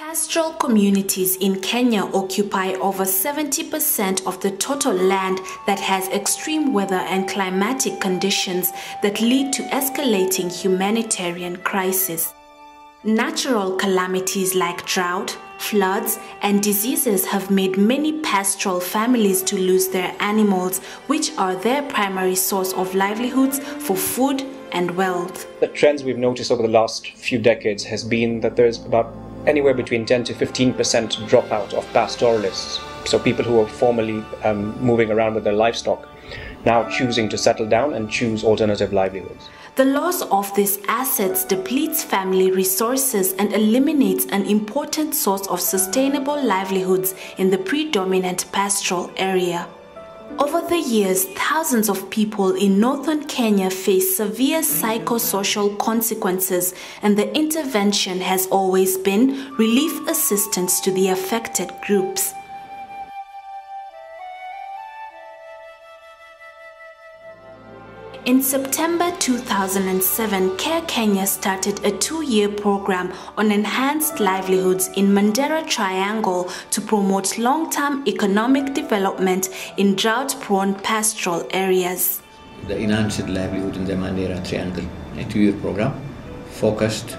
Pastoral communities in Kenya occupy over 70% of the total land that has extreme weather and climatic conditions that lead to escalating humanitarian crisis. Natural calamities like drought, floods, and diseases have made many pastoral families to lose their animals, which are their primary source of livelihoods for food and wealth. The trends we've noticed over the last few decades has been that there's about anywhere between 10 to 15% dropout of pastoralists, so people who were formerly moving around with their livestock, now choosing to settle down and choose alternative livelihoods. The loss of these assets depletes family resources and eliminates an important source of sustainable livelihoods in the predominant pastoral area. Over the years, thousands of people in northern Kenya face severe psychosocial consequences, and the intervention has always been relief assistance to the affected groups. In September 2007, Care Kenya started a 2-year program on enhanced livelihoods in Mandera Triangle to promote long-term economic development in drought-prone pastoral areas. The enhanced livelihood in the Mandera Triangle, a 2-year program focused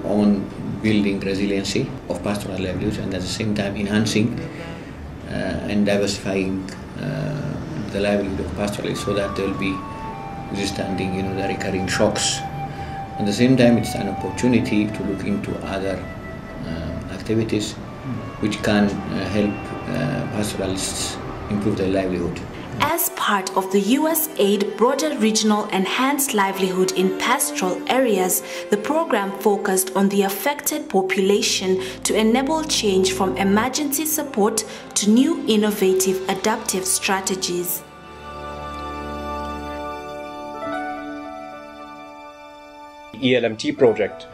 on building resiliency of pastoral livelihoods and at the same time enhancing and diversifying the livelihood of pastoralists so that there will be withstanding, the recurring shocks. At the same time, it's an opportunity to look into other activities which can help pastoralists improve their livelihood. As part of the USAID broader regional enhanced livelihood in pastoral areas, the program focused on the affected population to enable change from emergency support to new innovative adaptive strategies. The ELMT project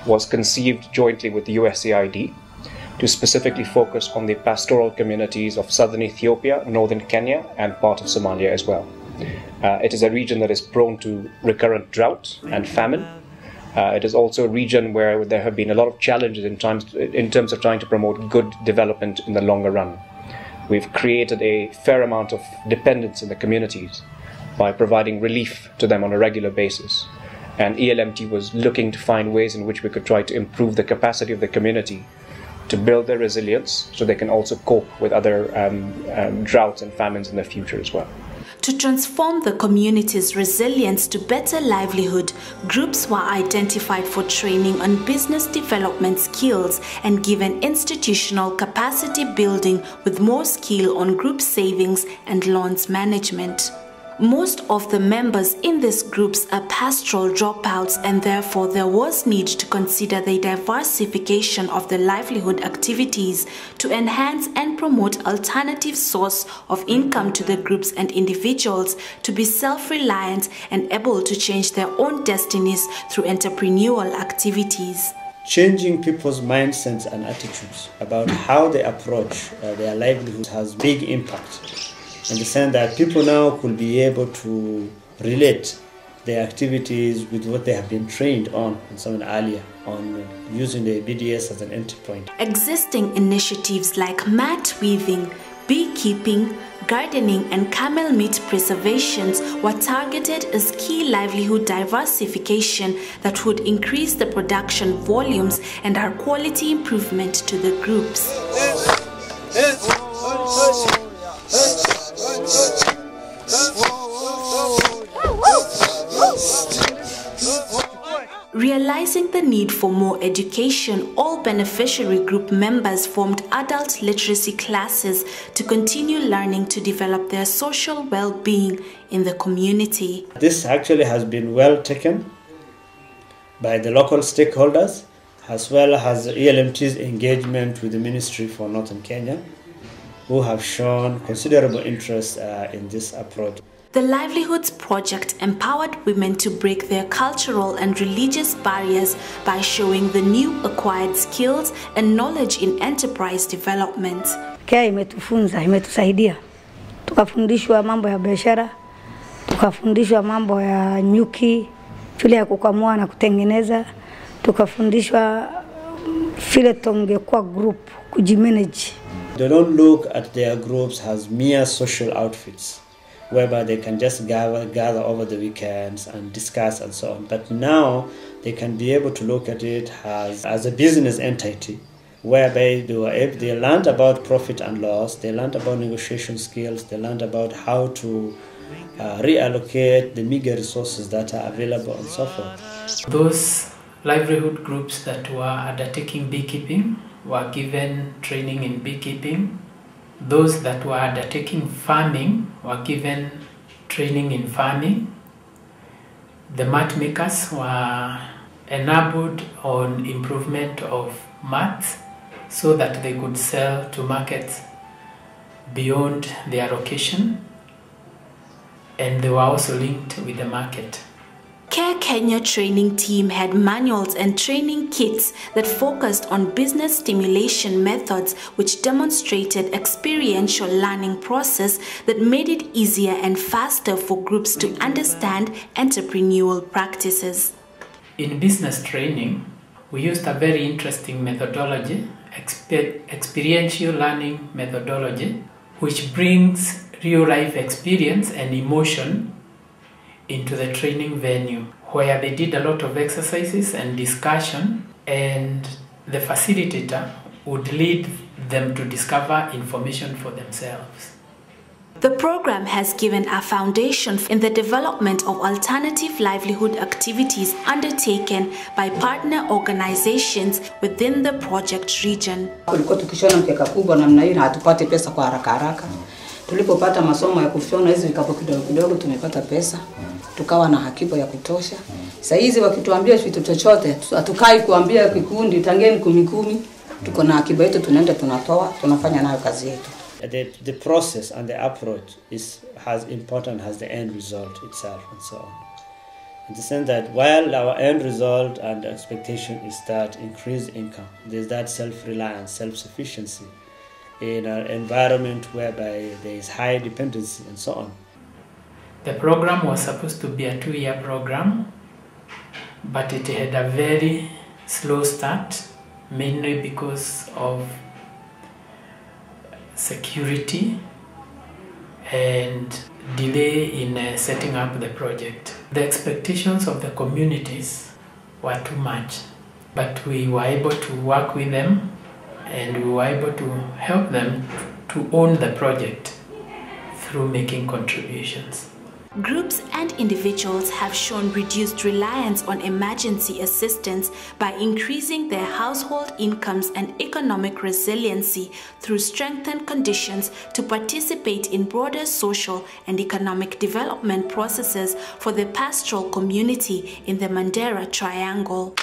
was conceived jointly with the USAID to specifically focus on the pastoral communities of southern Ethiopia, northern Kenya, and part of Somalia as well. It is a region that is prone to recurrent drought and famine. It is also a region where there have been a lot of challenges in terms of trying to promote good development in the longer run. We've created a fair amount of dependence in the communities by providing relief to them on a regular basis. And ELMT was looking to find ways in which we could try to improve the capacity of the community to build their resilience so they can also cope with other droughts and famines in the future as well. To transform the community's resilience to better livelihood, groups were identified for training on business development skills and given institutional capacity building with more skill on group savings and loans management. Most of the members in these groups are pastoral dropouts, and therefore there was need to consider the diversification of the livelihood activities to enhance and promote alternative source of income to the groups and individuals to be self-reliant and able to change their own destinies through entrepreneurial activities. Changing people's mindsets and attitudes about how they approach their livelihood has big impact. In the sense that people now could be able to relate their activities with what they have been trained on something earlier, on using the BDS as an entry point. Existing initiatives like mat weaving, beekeeping, gardening, and camel meat preservations were targeted as key livelihood diversification that would increase the production volumes and our quality improvement to the groups. Realizing the need for more education, all beneficiary group members formed adult literacy classes to continue learning to develop their social well-being in the community. This actually has been well taken by the local stakeholders, as well as ELMT's engagement with the Ministry for Northern Kenya, who have shown considerable interest in this approach. The Livelihoods project empowered women to break their cultural and religious barriers by showing the new acquired skills and knowledge in enterprise development. Care imetufunza, imetusaidia. Tukafundishwa mambo ya biashara, tukafundishwa mambo ya nyuki, vile ya kukamua na kutengeneza, tukafundishwa vile tungekuwa group kujimanage. They don't look at their groups as mere social outfits, whereby they can just gather over the weekends and discuss and so on. But now they can be able to look at it as a business entity, whereby they learned about profit and loss, they learned about negotiation skills, they learned about how to reallocate the meager resources that are available and so forth. Those livelihood groups that were undertaking beekeeping were given training in beekeeping. Those that were undertaking farming were given training in farming. The mat makers were enabled on improvement of mats so that they could sell to markets beyond their location, and they were also linked with the market. Care Kenya training team had manuals and training kits that focused on business stimulation methods, which demonstrated experiential learning process that made it easier and faster for groups to understand entrepreneurial practices. In business training, we used a very interesting methodology, experiential learning methodology, which brings real-life experience and emotion into the training venue, where they did a lot of exercises and discussion, and the facilitator would lead them to discover information for themselves. The program has given a foundation in the development of alternative livelihood activities undertaken by partner organizations within the project region. Kulikuwa tukishona mkeka kubwa namna hii na hatupate pesa kwa haraka haraka. Tulipopata masomo ya kushona hizi vikapo kidogo kidogo tumepata pesa. Tukawa na hakiba ya kutosha. Sasa hizi wakituambia kitu chochote, hatukai kuambia kikundi tangeni 10 tuko na hakiba yetu tunaenda tunatoa, tunafanya nayo kazi yetu. The process and the approach is as important as the end result itself and so on. In the sense that while our end result and expectation is that increased income, there's that self-reliance, self-sufficiency in an environment whereby there is high dependency and so on. The program was supposed to be a 2-year program, but it had a very slow start, mainly because of security and delay in setting up the project. The expectations of the communities were too much, but we were able to work with them and we were able to help them to own the project through making contributions. Groups and individuals have shown reduced reliance on emergency assistance by increasing their household incomes and economic resiliency through strengthened conditions to participate in broader social and economic development processes for the pastoral community in the Mandera Triangle.